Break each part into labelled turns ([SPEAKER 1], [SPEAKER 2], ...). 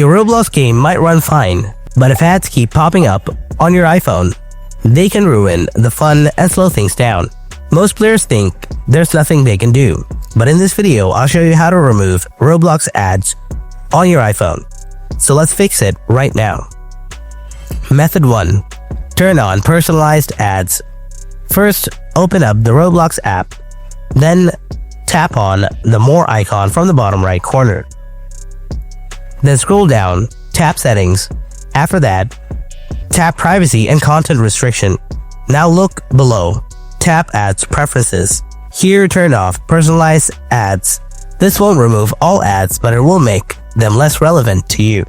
[SPEAKER 1] Your Roblox game might run fine, but if ads keep popping up on your iPhone, they can ruin the fun and slow things down. Most players think there's nothing they can do, but in this video, I'll show you how to remove Roblox ads on your iPhone. So let's fix it right now. Method 1. Turn on personalized ads. First, open up the Roblox app, then tap on the More icon from the bottom right corner. Then scroll down, tap Settings. After that, tap Privacy and Content Restriction. Now look below, tap Ads Preferences. Here, turn off Personalized Ads. This won't remove all ads, but it will make them less relevant to you,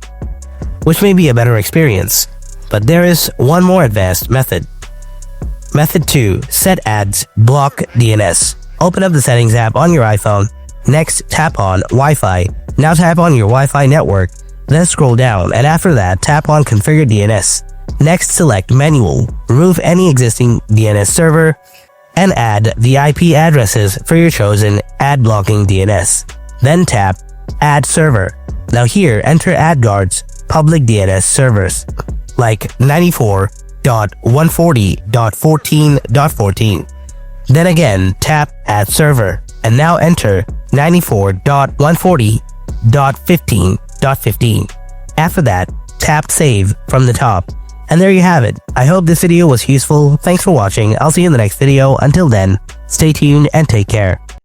[SPEAKER 1] which may be a better experience. But there is one more advanced method. Method 2. Set Ads Block DNS. Open up the Settings app on your iPhone. Next, tap on Wi-Fi. Now tap on your Wi-Fi network. Then scroll down, and after that, tap on Configure DNS. Next, select Manual. Remove any existing DNS server and add the IP addresses for your chosen ad-blocking DNS. Then tap Add Server. Now here, enter AdGuard's public DNS servers, like 94.140.14.14. Then again, tap Add Server, and now enter 94.140.15.15. After that, tap Save from the top. And there you have it. I hope this video was useful. Thanks for watching. I'll see you in the next video. Until then, stay tuned and take care.